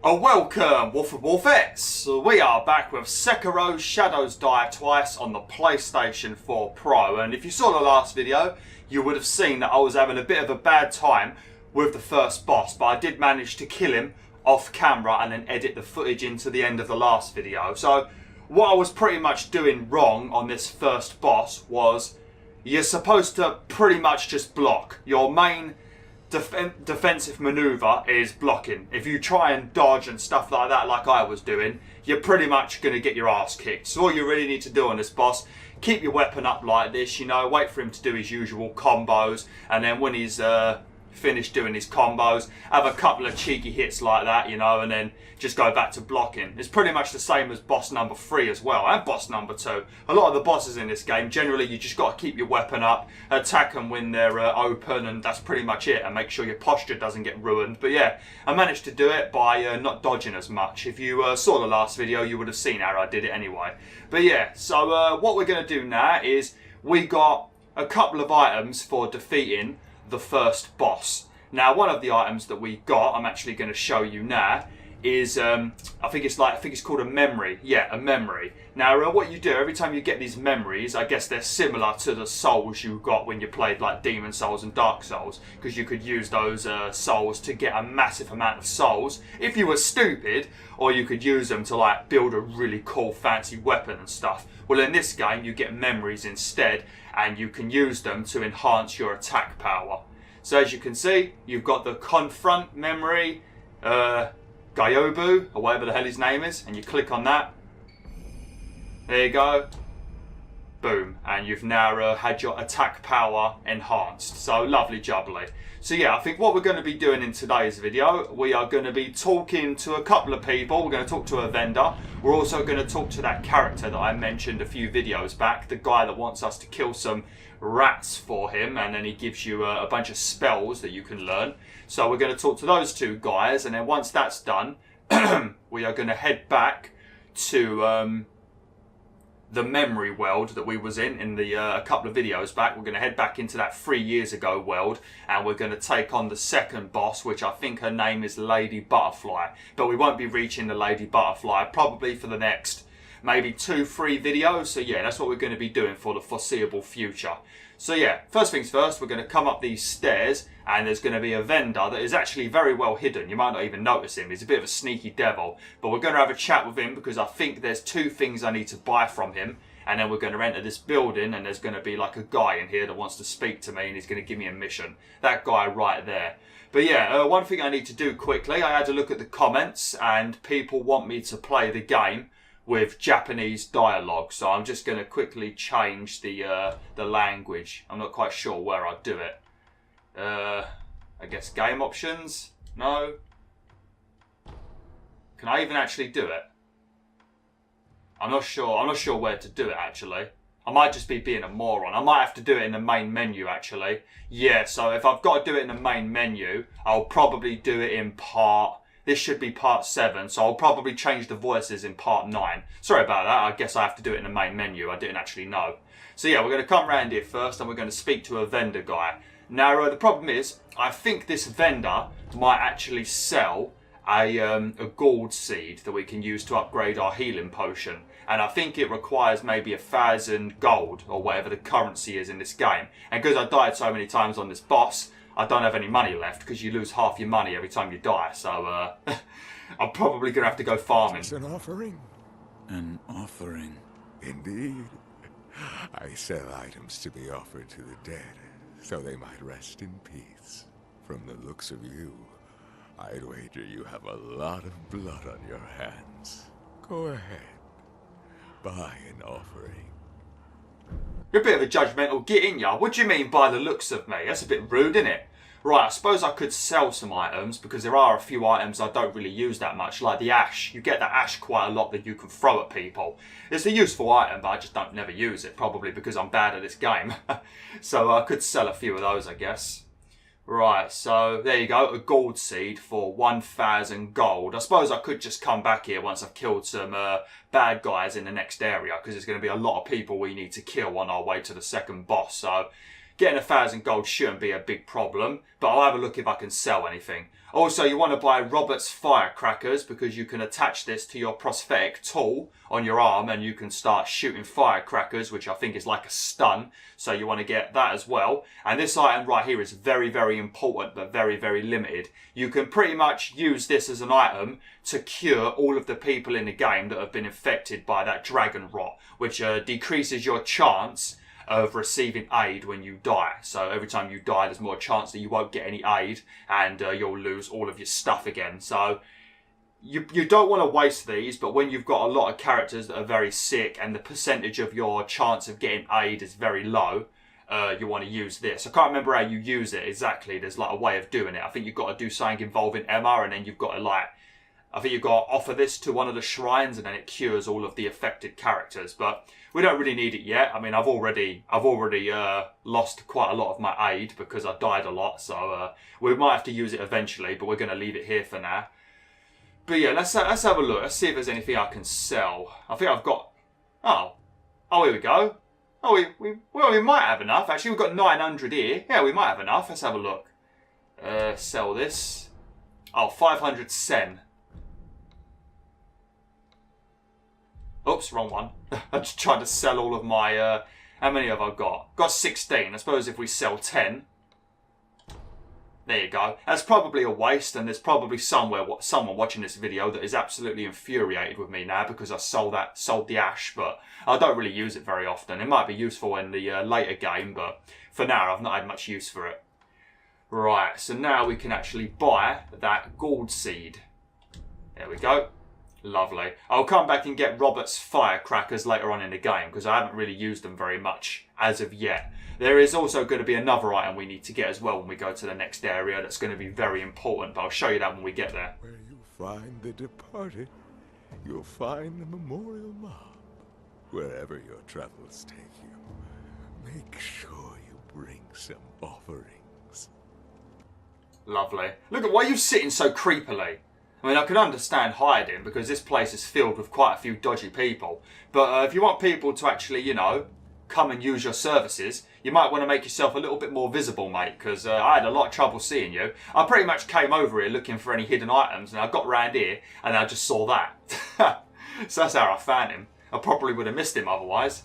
Welcome, BwolfTheWolfettes! We are back with Sekiro Shadows Die Twice on the PlayStation 4 Pro, and if you saw the last video, you would have seen that I was having a bit of a bad time with the first boss, but I did manage to kill him off camera and then edit the footage into the end of the last video. So what I was pretty much doing wrong on this first boss was you're supposed to pretty much just block. Your main defensive maneuver is blocking. If you try and dodge and stuff like that, like I was doing, you're pretty much going to get your ass kicked. So all you really need to do on this boss, keep your weapon up like this, you know, wait for him to do his usual combos, and then when he's finished doing his combos, have a couple of cheeky hits like that, you know, and then just go back to blocking. It's pretty much the same as boss number 3 as well, and boss number 2. A lot of the bosses in this game, generally you just got to keep your weapon up, attack them when they're open, and that's pretty much it, and make sure your posture doesn't get ruined. But yeah, I managed to do it by not dodging as much. If you saw the last video, you would have seen how I did it anyway. But yeah, so what we're going to do now is we got a couple of items for defeating the first boss. Now, one of the items that we got, I'm actually going to show you now, is I think it's called a memory. Yeah, a memory. Now, what you do every time you get these memories, I guess they're similar to the souls you got when you played like Demon Souls and Dark Souls, because you could use those souls to get a massive amount of souls if you were stupid, or you could use them to like build a really cool fancy weapon and stuff. Well, in this game you get memories instead, and you can use them to enhance your attack power. So as you can see, you've got the confront memory, Gyobu, or whatever the hell his name is, and you click on that. There you go. Boom. And you've now had your attack power enhanced. So lovely jubbly. So yeah, I think what we're going to be doing in today's video, we are going to be talking to a couple of people. We're going to talk to a vendor. We're also going to talk to that character that I mentioned a few videos back, the guy that wants us to kill some rats for him, and then he gives you a bunch of spells that you can learn. So we're going to talk to those two guys, and then once that's done, we are going to head back to the memory world that we was in the a couple of videos back. We're going to head back into that 3 years ago world, and we're going to take on the second boss, which I think her name is Lady Butterfly. But we won't be reaching the Lady Butterfly probably for the next maybe 2-3 videos. So yeah, that's what we're going to be doing for the foreseeable future. So yeah, first things first, we're going to come up these stairs, and there's going to be a vendor that is actually very well hidden. You might not even notice him. He's a bit of a sneaky devil, but we're going to have a chat with him because I think there's 2 things I need to buy from him, and then we're going to enter this building, and there's going to be like a guy in here that wants to speak to me, and he's going to give me a mission. That guy right there. But yeah, one thing I need to do quickly, I had a look at the comments, and people want me to play the game with Japanese dialogue, so I'm just going to quickly change the language. I'm not quite sure where I'd do it. I guess game options? No. Can I even actually do it? I'm not sure where to do it actually. I might just be being a moron. I might have to do it in the main menu actually. Yeah, so if I've got to do it in the main menu, I'll probably do it in part... This should be part 7, so I'll probably change the voices in part 9. Sorry about that, I guess I have to do it in the main menu. I didn't actually know. So yeah, we're going to come around here first, and we're going to speak to a vendor guy. Now, the problem is, I think this vendor might actually sell a gold seed that we can use to upgrade our healing potion. And I think it requires maybe 1,000 gold, or whatever the currency is in this game. And because I died so many times on this boss, I don't have any money left, because you lose half your money every time you die. So I'm probably going to have to go farming. It's an offering. An offering. Indeed. I sell items to be offered to the dead, so they might rest in peace. From the looks of you, I'd wager you have a lot of blood on your hands. Go ahead. Buy an offering. You're a bit of a judgmental git, ain't ya? What do you mean by the looks of me? That's a bit rude, isn't it? Right, I suppose I could sell some items, because there are a few items I don't really use that much, like the ash. You get the ash quite a lot that you can throw at people. It's a useful item, but I just don't never use it, probably because I'm bad at this game. So I could sell a few of those, I guess. Right, so there you go, a gold seed for 1,000 gold. I suppose I could just come back here once I've killed some bad guys in the next area, because there's going to be a lot of people we need to kill on our way to the second boss. So getting 1,000 gold shouldn't be a big problem, but I'll have a look if I can sell anything. Also, you want to buy Robert's firecrackers because you can attach this to your prosthetic tool on your arm and you can start shooting firecrackers, which I think is like a stun. So you want to get that as well. And this item right here is very, very important, but very, very limited. You can pretty much use this as an item to cure all of the people in the game that have been infected by that dragon rot, which decreases your chance of receiving aid when you die. So every time you die, there's more chance that you won't get any aid and you'll lose all of your stuff again. So you don't want to waste these, but when you've got a lot of characters that are very sick and the percentage of your chance of getting aid is very low, you want to use this. I can't remember how you use it exactly. There's like a way of doing it. I think you've got to do something involving Emma, and then you've got to I think you've got to offer this to one of the shrines and then it cures all of the affected characters. But we don't really need it yet. I mean, I've already lost quite a lot of my aid because I died a lot. So we might have to use it eventually, but we're going to leave it here for now. But yeah, let's have a look. Let's see if there's anything I can sell. I think I've got... Oh, here we go. Oh, we might have enough. Actually, we've got 900 here. Yeah, we might have enough. Let's have a look. Sell this. Oh, 500 sen. Oops, wrong one. I just tried to sell all of my... how many have I got? Got 16. I suppose if we sell 10... There you go. That's probably a waste, and there's probably someone watching this video that is absolutely infuriated with me now because I sold the ash, but I don't really use it very often. It might be useful in the later game, but for now I've not had much use for it. Right, so now we can actually buy that gold seed. There we go. Lovely. I'll come back and get Robert's firecrackers later on in the game because I haven't really used them very much as of yet. There is also going to be another item we need to get as well when we go to the next area that's going to be very important, but I'll show you that when we get there. Where you find the departed, you'll find the memorial mob. Wherever your travels take you, make sure you bring some offerings. Lovely. Look at why you're sitting so creepily. I mean, I can understand hiding because this place is filled with quite a few dodgy people. But if you want people to actually, you know, come and use your services, you might want to make yourself a little bit more visible, mate, because I had a lot of trouble seeing you. I pretty much came over here looking for any hidden items, and I got round here and I just saw that. So that's how I found him. I probably would have missed him otherwise.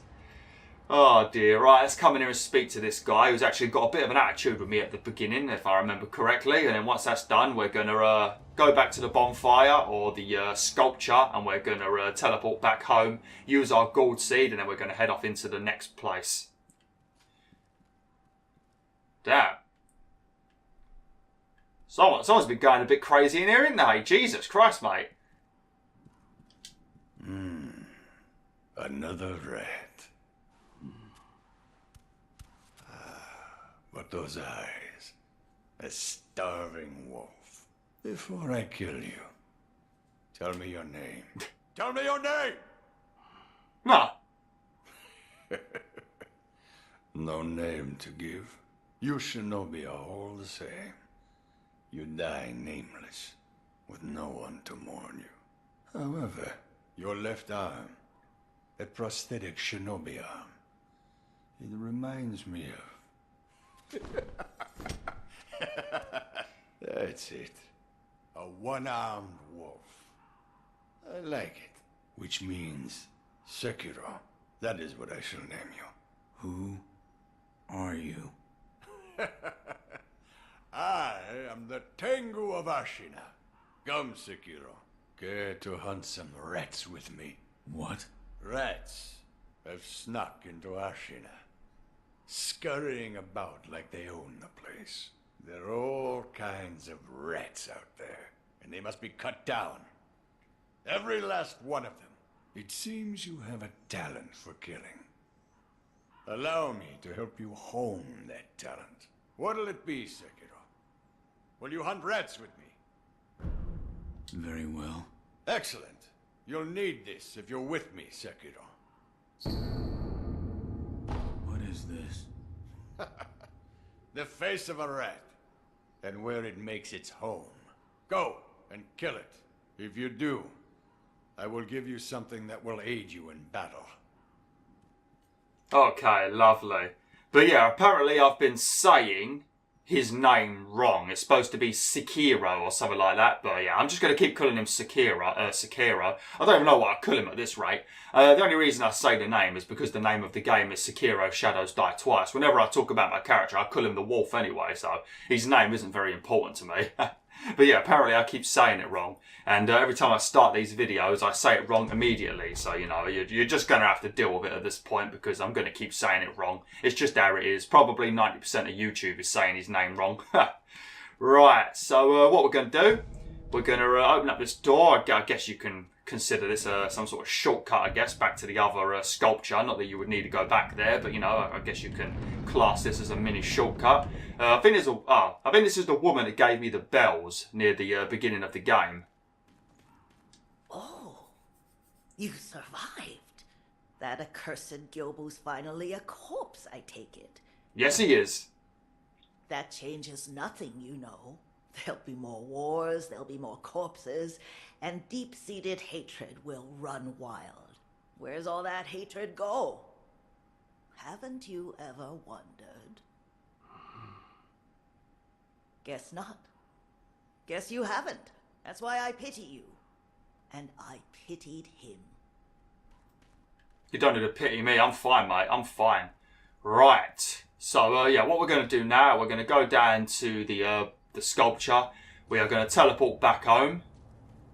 Oh dear, right, let's come in here and speak to this guy who's actually got a bit of an attitude with me at the beginning, if I remember correctly. And then once that's done, we're going to go back to the bonfire or the sculpture, and we're going to teleport back home, use our gold seed, and then we're going to head off into the next place. Damn. Someone's been going a bit crazy in here, isn't they? Jesus Christ, mate. Another rat. But those eyes, a starving wolf. Before I kill you, tell me your name. Tell me your name! No. No name to give. You Shinobi are all the same. You die nameless, with no one to mourn you. However, your left arm, a prosthetic Shinobi arm, it reminds me of... That's it. A one-armed wolf. I like it. Which means Sekiro. That is what I shall name you. Who are you? I am the Tengu of Ashina. Come, Sekiro. Care to hunt some rats with me? What? Rats have snuck into Ashina, scurrying about like they own the place. There are all kinds of rats out there, and they must be cut down. Every last one of them. It seems you have a talent for killing. Allow me to help you hone that talent. What'll it be, Sekiro? Will you hunt rats with me? Very well. Excellent. You'll need this if you're with me, Sekiro. What is this? The face of a rat, and where it makes its home. Go and kill it. If you do, I will give you something that will aid you in battle. Okay, lovely. But yeah, apparently I've been saying his name wrong. It's supposed to be Sekiro or something like that. But yeah, I'm just going to keep calling him Sekiro. I don't even know what I call him at this rate. The only reason I say the name is because the name of the game is Sekiro Shadows Die Twice. Whenever I talk about my character, I call him the Wolf anyway, so his name isn't very important to me. But yeah, apparently I keep saying it wrong. And every time I start these videos, I say it wrong immediately. So, you know, you're just going to have to deal with it at this point because I'm going to keep saying it wrong. It's just how it is. Probably 90% of YouTube is saying his name wrong. Right, so what we're going to do, we're going to open up this door. I guess you can consider this some sort of shortcut, I guess, back to the other sculpture. Not that you would need to go back there, but, you know, I guess you can class this as a mini shortcut. I think this is the woman that gave me the bells near the beginning of the game. Oh, you survived. That accursed Gyobu's finally a corpse, I take it. Yes, he is. That changes nothing, you know. There'll be more wars, there'll be more corpses, and deep-seated hatred will run wild. Where's all that hatred go? Haven't you ever wondered? Guess not. Guess you haven't. That's why I pity you. And I pitied him. You don't need to pity me. I'm fine, mate. I'm fine. Right. So, yeah, what we're going to do now, we're going to go down to the sculpture. We are going to teleport back home.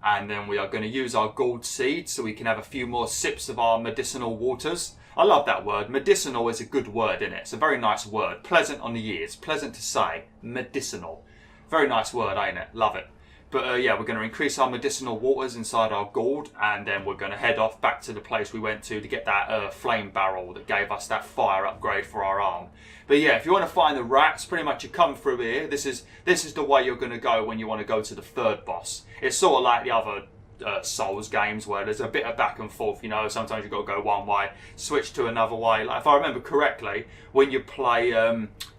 And then we are going to use our gold seed so we can have a few more sips of our medicinal waters. I love that word. Medicinal is a good word, isn't it? It's a very nice word. Pleasant on the ears. Pleasant to say. Medicinal. Very nice word, ain't it? Love it. But yeah, we're going to increase our medicinal waters inside our gourd, and then we're going to head off back to the place we went to get that flame barrel that gave us that fire upgrade for our arm. But yeah, if you want to find the rats, pretty much you come through here. This is the way you're going to go when you want to go to the third boss. It's sort of like the other Souls games where there's a bit of back and forth, you know. Sometimes you've got to go one way, switch to another way. Like if I remember correctly, when you play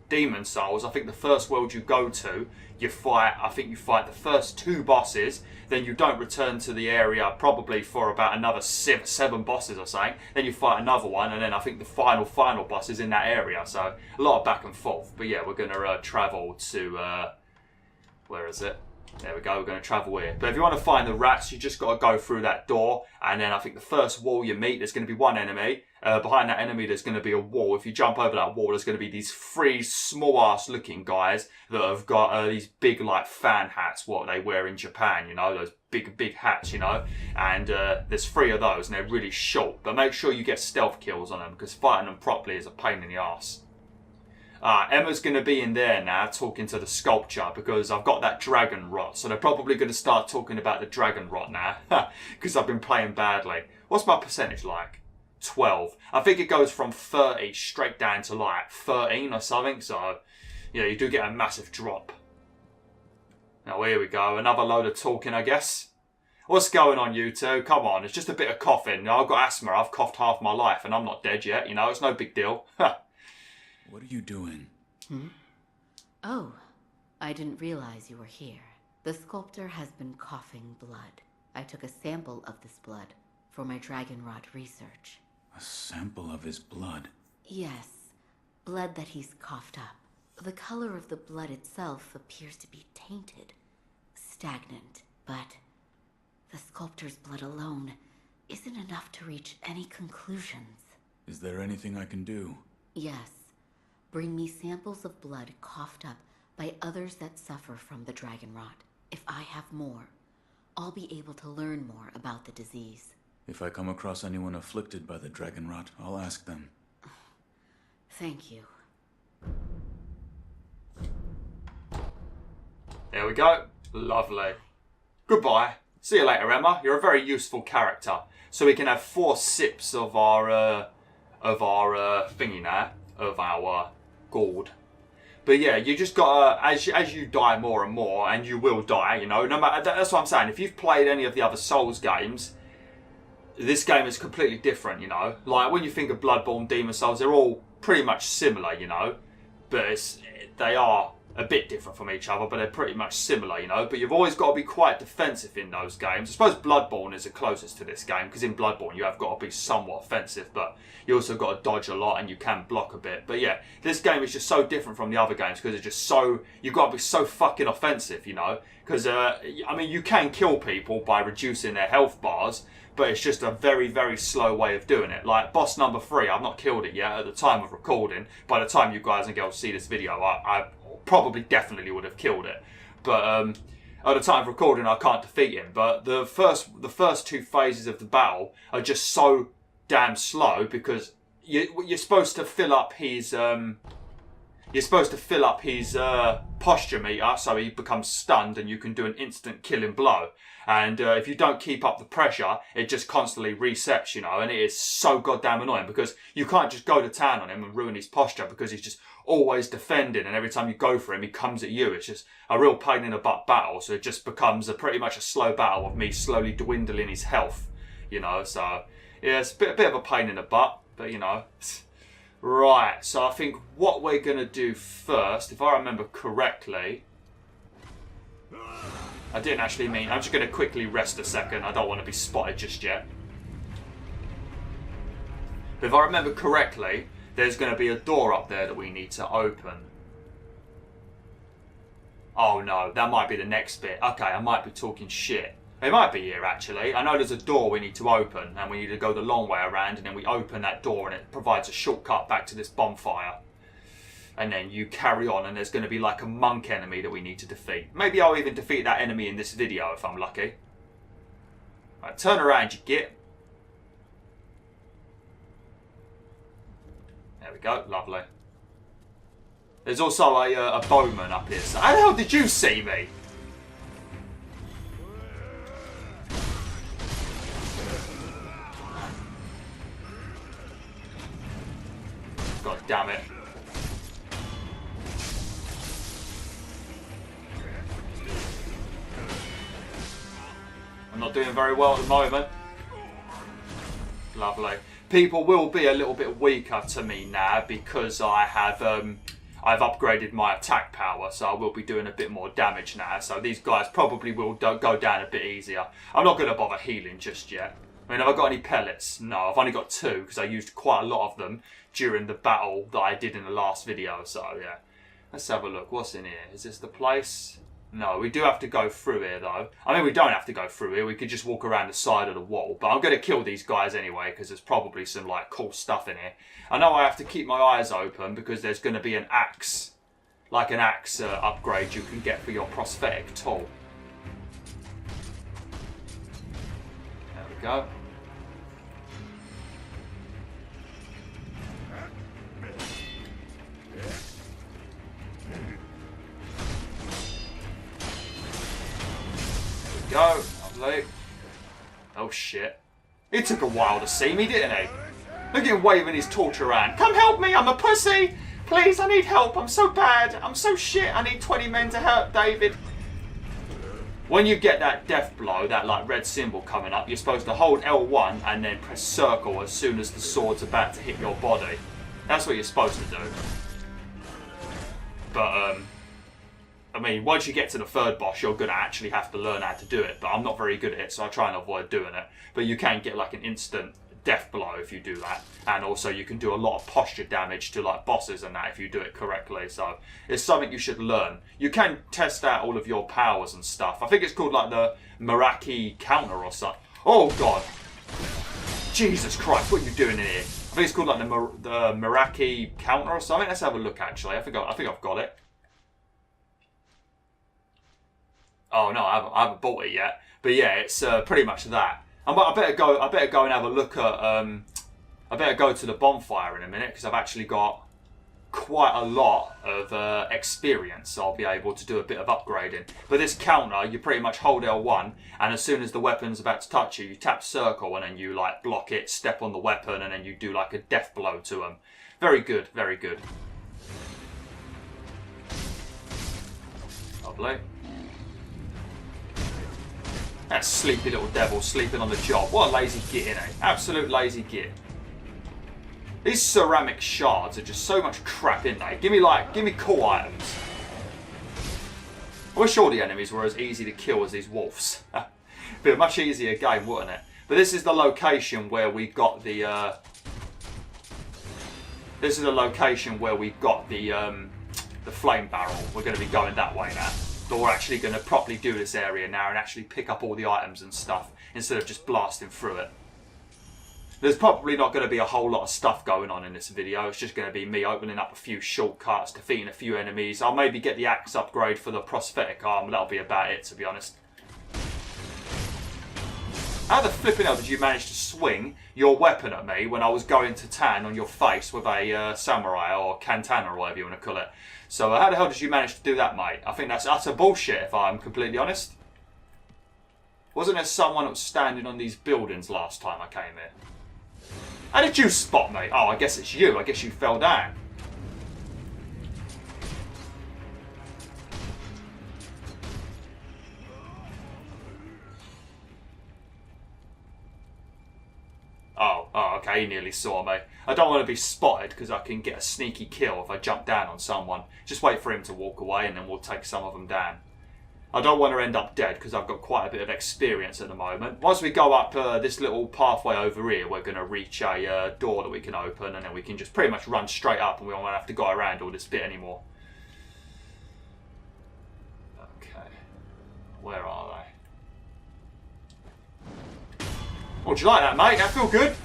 Demon Souls, I think the first world you go to, you fight the first 2 bosses, then you don't return to the area probably for about another 7 bosses or something, then you fight another one, and then I think the final boss is in that area, so a lot of back and forth. But yeah, we're going to travel to, where is it? There we go, we're going to travel here. But if you want to find the rats, you just got to go through that door, and then I think the first wall you meet, there's going to be one enemy. Behind that enemy, there's going to be a wall. If you jump over that wall, there's going to be these 3 small-ass looking guys that have got these big, like, fan hats, what they wear in Japan, you know, those big hats, you know. And there's 3 of those, and they're really short. But make sure you get stealth kills on them, because fighting them properly is a pain in the arse. Emma's going to be in there now talking to the sculpture because I've got that dragon rot. So they're probably going to start talking about the dragon rot now because I've been playing badly. What's my percentage like? 12. I think it goes from 30 straight down to like 13 or something. So yeah, you do get a massive drop. Now here we go. Another load of talking, I guess. What's going on, you two? Come on, it's just a bit of coughing. You know, I've got asthma. I've coughed half my life and I'm not dead yet. You know, it's no big deal. What are you doing? Oh, I didn't realize you were here. The sculptor has been coughing blood. I took a sample of this blood for my dragon rot research. A sample of his blood? Yes, blood that he's coughed up. The color of the blood itself appears to be tainted, stagnant, but the sculptor's blood alone isn't enough to reach any conclusions. Is there anything I can do? Yes. Bring me samples of blood coughed up by others that suffer from the dragon rot. If I have more, I'll be able to learn more about the disease. If I come across anyone afflicted by the dragon rot, I'll ask them. Thank you. There we go. Lovely. Goodbye. See you later, Emma. You're a very useful character. So we can have 4 sips of our thingy now, of our gourd. But yeah, you just gotta, as you die more and more, and you will die, you know, no matter, that's what I'm saying. If you've played any of the other Souls games, this game is completely different, you know. Like when you think of Bloodborne, Demon Souls, they're all pretty much similar, you know. But they are a bit different from each other, but they're pretty much similar, you know. But you've always got to be quite defensive in those games. I suppose Bloodborne is the closest to this game, because in Bloodborne you have got to be somewhat offensive, but you also got to dodge a lot and you can block a bit. But yeah, this game is just so different from the other games because it's just so, you've got to be so fucking offensive, you know. Because, I mean, you can kill people by reducing their health bars, but it's just a very, very slow way of doing it. Like, boss number 3, I've not killed it yet at the time of recording. By the time you guys and girls see this video, I probably definitely would have killed it. But at the time of recording, I can't defeat him. But the first 2 phases of the battle are just so damn slow because you're supposed to fill up his posture meter so he becomes stunned and you can do an instant killing blow. And if you don't keep up the pressure, it just constantly resets, you know, and it is so goddamn annoying because you can't just go to town on him and ruin his posture because he's just always defending, and every time you go for him, he comes at you. It's just a real pain in the butt battle, so it just becomes pretty much a slow battle of me slowly dwindling his health, you know, so yeah, it's a bit of a pain in the butt, but you know. Right, so I think what we're going to do first, if I remember correctly, I didn't actually mean, I'm just going to quickly rest a second, I don't want to be spotted just yet. But if I remember correctly, there's going to be a door up there that we need to open. Oh no, that might be the next bit. Okay, I might be talking shit. It might be here actually. I know there's a door we need to open and we need to go the long way around, and then we open that door and it provides a shortcut back to this bonfire. And then you carry on and there's going to be like a monk enemy that we need to defeat. Maybe I'll even defeat that enemy in this video if I'm lucky. Right, turn around you git. There we go, lovely. There's also a bowman up here. So how the hell did you see me? God damn it. I'm not doing very well at the moment. Lovely. People will be a little bit weaker to me now because I have I've upgraded my attack power, so I will be doing a bit more damage now. So these guys probably will go down a bit easier. I'm not going to bother healing just yet. I mean, have I got any pellets? No, I've only got 2 because I used quite a lot of them during the battle that I did in the last video. So yeah, let's have a look. What's in here? Is this the place? No, we do have to go through here though. I mean, we don't have to go through here. We could just walk around the side of the wall. But I'm going to kill these guys anyway because there's probably some like cool stuff in here. I know I have to keep my eyes open because there's going to be an axe. Like an axe upgrade you can get for your prosthetic tool. There we go. Go, lovely. Oh shit. It took a while to see me, didn't he? Look at him waving his torch around. Come help me, I'm a pussy! Please, I need help, I'm so bad. I'm so shit, I need 20 men to help David. When you get that death blow, that like red symbol coming up, you're supposed to hold L1 and then press circle as soon as the sword's about to hit your body. That's what you're supposed to do. But, I mean, once you get to the 3rd boss, you're going to actually have to learn how to do it. But I'm not very good at it, so I try and avoid doing it. But you can get like an instant death blow if you do that. And also you can do a lot of posture damage to like bosses and that if you do it correctly. So it's something you should learn. You can test out all of your powers and stuff. I think it's called like the Meraki counter or something. Oh god. Jesus Christ, what are you doing in here? I think it's called like the Meraki counter or something. Let's have a look actually. I think I've got it. Oh no, I haven't bought it yet. But yeah, it's pretty much that. I better go and have a look at. I better go to the bonfire in a minute because I've actually got quite a lot of experience. So I'll be able to do a bit of upgrading. But this counter, you pretty much hold L1, and as soon as the weapon's about to touch you, you tap circle, and then you like block it, step on the weapon, and then you do like a death blow to them. Very good, very good. Lovely. That sleepy little devil sleeping on the job. What a lazy git, innit? Absolute lazy git. These ceramic shards are just so much crap, in they? Give me cool items. I wish all the enemies were as easy to kill as these wolves. Be a much easier game, wouldn't it? But this is the location where we got the. This is the location where we got the flame barrel. We're going to be going that way now. But we're actually going to properly do this area now and actually pick up all the items and stuff instead of just blasting through it. There's probably not going to be a whole lot of stuff going on in this video. It's just going to be me opening up a few shortcuts, defeating a few enemies. I'll maybe get the axe upgrade for the prosthetic arm, but that'll be about it, to be honest. How the flipping hell did you manage to swing your weapon at me when I was going to tan on your face with a samurai or katana or whatever you want to call it? So how the hell did you manage to do that, mate? I think that's utter bullshit, if I'm completely honest. Wasn't there someone that was standing on these buildings last time I came here? How did you spot me? Oh, I guess it's you. I guess you fell down. Oh, okay, he nearly saw me. I don't want to be spotted because I can get a sneaky kill if I jump down on someone. Just wait for him to walk away and then we'll take some of them down. I don't want to end up dead because I've got quite a bit of experience at the moment. Once we go up this little pathway over here, we're going to reach a door that we can open and then we can just pretty much run straight up and we won't have to go around all this bit anymore. Okay. Where are they? Oh, do you like that, mate? That feel good?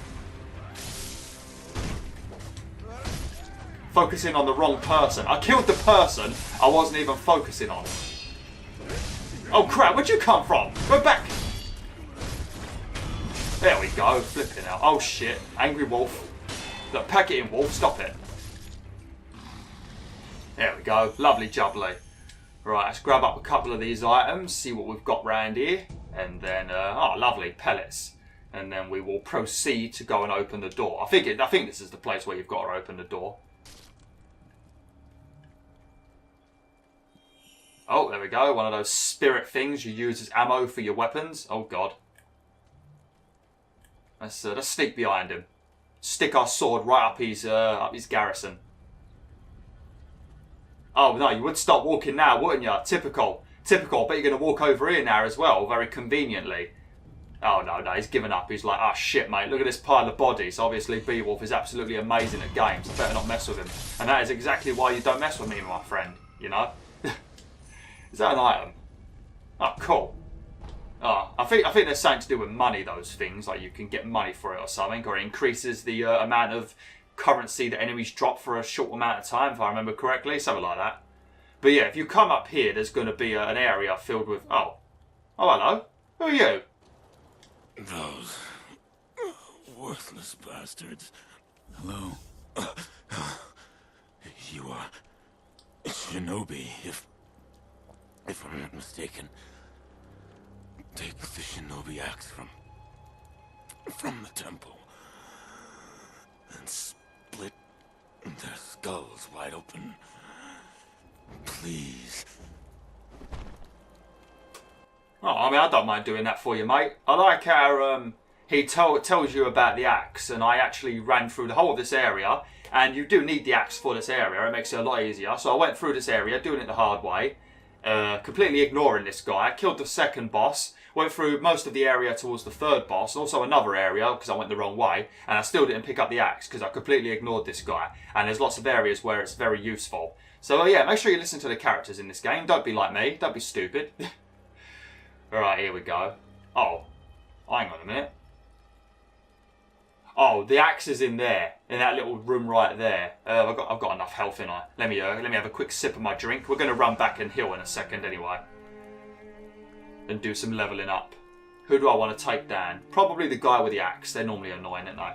Focusing on the wrong person. I killed the person I wasn't even focusing on. Oh crap, where'd you come from? Go back! There we go, flipping out. Oh shit, angry wolf. Look, pack it in, wolf, stop it. There we go, lovely jubbly. Right, let's grab up a couple of these items, see what we've got round here. And then, oh lovely, pellets. And then we will proceed to go and open the door. I think this is the place where you've got to open the door. Oh, there we go. One of those spirit things you use as ammo for your weapons. Oh, God. Let's sneak behind him. Stick our sword right up his garrison. Oh, no, you would stop walking now, wouldn't you? Typical. Typical. I bet you're going to walk over here now as well, very conveniently. Oh, no, he's given up. He's like, oh, shit, mate. Look at this pile of bodies. Obviously, BwolfTheWolf is absolutely amazing at games. I better not mess with him. And that is exactly why you don't mess with me, my friend. You know? Is that an item? Oh, cool. Oh, I think there's something to do with money, those things. Like you can get money for it or something. Or it increases the amount of currency that enemies drop for a short amount of time, if I remember correctly. Something like that. But yeah, if you come up here, there's going to be an area filled with... Oh, hello. Who are you? Those worthless bastards. Hello. You are Shinobi, if I'm not mistaken. Take the Shinobi axe from the temple and split their skulls wide open. Please. Oh, I mean, I don't mind doing that for you, mate. I like how he tells you about the axe, and I actually ran through the whole of this area, and you do need the axe for this area. It makes it a lot easier. So I went through this area, doing it the hard way, completely ignoring this guy. I killed the second boss, went through most of the area towards the third boss, and also another area, because I went the wrong way, and I still didn't pick up the axe, because I completely ignored this guy. And there's lots of areas where it's very useful. So yeah, make sure you listen to the characters in this game. Don't be like me. Don't be stupid. Alright, here we go. Oh, hang on a minute. Oh, the axe is in there, in that little room right there. I've got enough health in I. Let me have a quick sip of my drink. We're going to run back and heal in a second anyway, and do some leveling up. Who do I want to take down? Probably the guy with the axe. They're normally annoying, aren't they?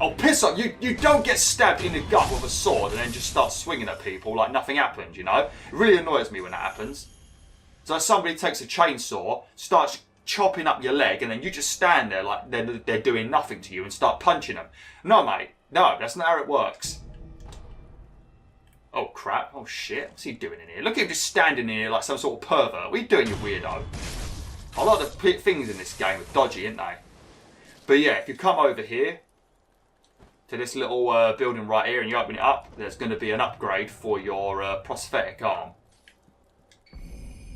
Oh, piss off! You don't get stabbed in the gut with a sword and then just start swinging at people like nothing happened, you know? It really annoys me when that happens. It's like somebody takes a chainsaw, starts chopping up your leg, and then you just stand there like they're doing nothing to you and start punching them. No, mate. No, that's not how it works. Oh, crap. Oh, shit. What's he doing in here? Look at him just standing in here like some sort of pervert. What are you doing, you weirdo? A lot of the things in this game are dodgy, aren't they? But yeah, if you come over here... to this little building right here and you open it up, there's going to be an upgrade for your prosthetic arm.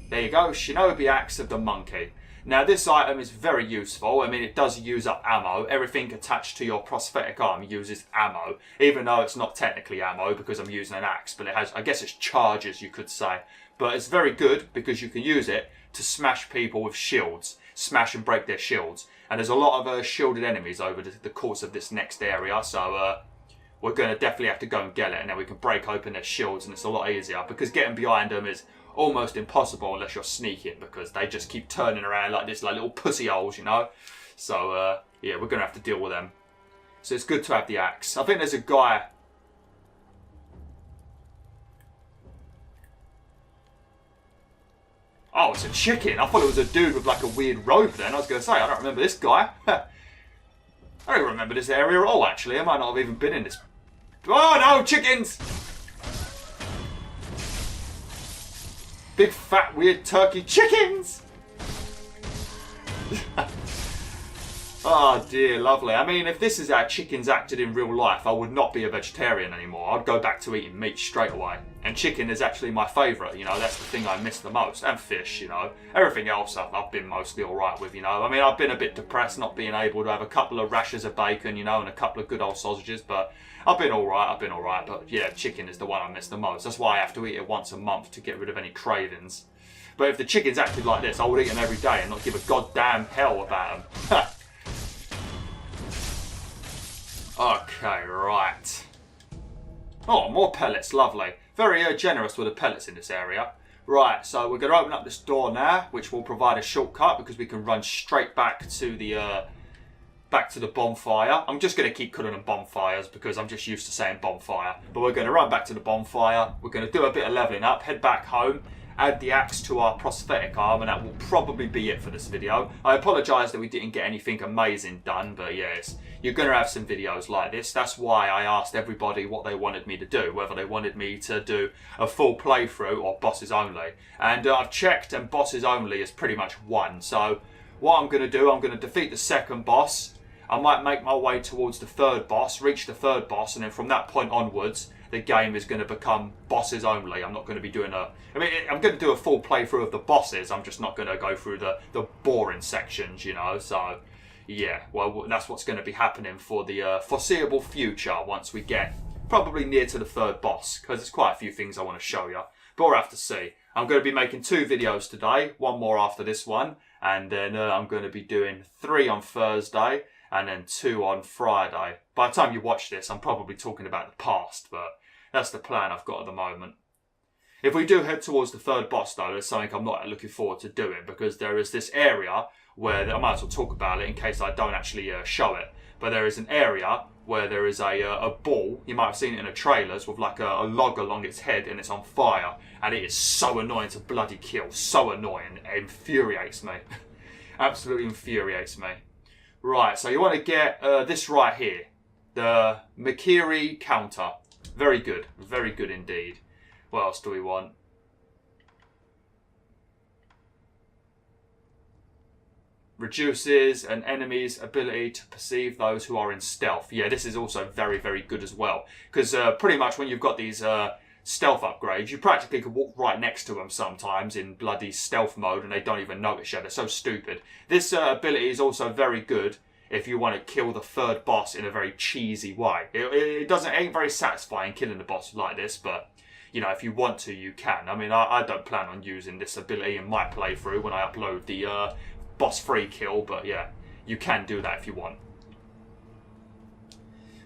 There you go, Shinobi Axe of the Monkey. Now this item is very useful. I mean, it does use up ammo. Everything attached to your prosthetic arm uses ammo, even though it's not technically ammo because I'm using an axe, but it has, I guess it's charges, you could say. But it's very good because you can use it to smash people with shields, smash and break their shields. And there's a lot of shielded enemies over the course of this next area, so we're going to definitely have to go and get it, and then we can break open their shields, and it's a lot easier because getting behind them is almost impossible unless you're sneaking, because they just keep turning around like this, like little pussy holes, you know. So yeah, we're gonna have to deal with them. So it's good to have the axe. I think there's a guy. Oh, it's a chicken. I thought it was a dude with like a weird robe then. I was gonna say, I don't remember this guy. I don't remember this area at all, actually. I might not have even been in this. Oh no, chickens! Big fat weird turkey chickens! Oh dear, lovely. I mean, if this is how chickens acted in real life, I would not be a vegetarian anymore. I'd go back to eating meat straight away. And chicken is actually my favourite, you know, that's the thing I miss the most. And fish, you know. Everything else I've been mostly alright with, you know. I mean, I've been a bit depressed not being able to have a couple of rashers of bacon, you know, and a couple of good old sausages, but I've been alright, but yeah, chicken is the one I miss the most. That's why I have to eat it once a month to get rid of any cravings. But if the chickens acted like this, I would eat them every day and not give a goddamn hell about them. Okay, right. Oh, more pellets, lovely. Very generous with the pellets in this area. Right, so we're going to open up this door now, which will provide a shortcut because we can run straight back to the bonfire. I'm just going to keep calling them bonfires because I'm just used to saying bonfire. But we're going to run back to the bonfire. We're going to do a bit of leveling up, head back home, add the axe to our prosthetic arm, and that will probably be it for this video. I apologise that we didn't get anything amazing done, but yes, you're going to have some videos like this. That's why I asked everybody what they wanted me to do, whether they wanted me to do a full playthrough or bosses only. And I've checked, and bosses only is pretty much one. So what I'm going to do, I'm going to defeat the second boss. I might make my way towards the third boss, reach the third boss, and then from that point onwards, the game is going to become bosses only. I'm not going to be doing I'm going to do a full playthrough of the bosses. I'm just not going to go through the boring sections, you know. So, yeah, well, that's what's going to be happening for the foreseeable future once we get probably near to the third boss, because there's quite a few things I want to show you. But we'll have to see. I'm going to be making 2 videos today, one more after this one, and then I'm going to be doing 3 on Thursday, and then 2 on Friday. By the time you watch this, I'm probably talking about the past, but that's the plan I've got at the moment. If we do head towards the third boss, though, there's something I'm not looking forward to doing, because there is this area where, I might as well talk about it in case I don't actually show it, but there is an area where there is a ball, you might have seen it in the trailers, with like a log along its head, and it's on fire, and it is so annoying to bloody kill, so annoying, it infuriates me. Absolutely infuriates me. Right, so you want to get this right here. The Mikiri counter. Very good indeed. What else do we want? Reduces an enemy's ability to perceive those who are in stealth. Yeah, this is also very, very good as well. Because pretty much when you've got these stealth upgrades, you practically can walk right next to them sometimes in bloody stealth mode and they don't even notice you. They're so stupid. This ability is also very good if you want to kill the third boss in a very cheesy way. It ain't very satisfying killing the boss like this, but you know, if you want to, you can. I mean, I don't plan on using this ability in my playthrough when I upload the boss free kill, but yeah, you can do that if you want.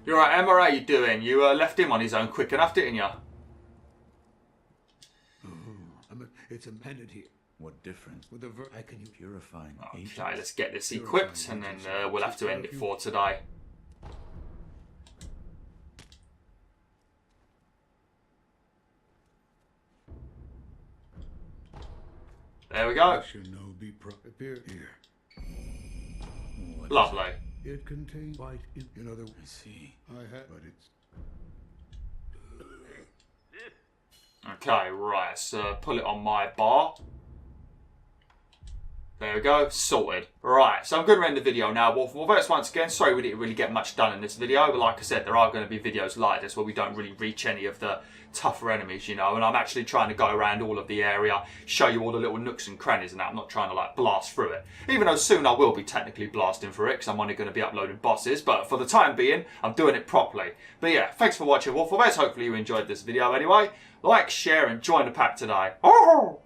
You're right, Emma, how you doing? You left him on his own quick enough, didn't you? It's a minute here. What difference? With I can purifying agents. Okay, let's get this equipped, and then we'll have to end it for today. There we go. Shinobi appear here. Lovely. It contains white in other words. I see. I have, but it's Okay, right. So pull it on my bar. There we go, sorted. Right, so I'm going to end the video now. BwolfTheWolf, once again, sorry we didn't really get much done in this video, but like I said, there are going to be videos like this where we don't really reach any of the tougher enemies, you know, and I'm actually trying to go around all of the area, show you all the little nooks and crannies and that. I'm not trying to like blast through it. Even though soon I will be technically blasting through it, because I'm only going to be uploading bosses, but for the time being, I'm doing it properly. But yeah, thanks for watching, BwolfTheWolf. Hopefully you enjoyed this video anyway. Like, share, and join the pack today. Oh!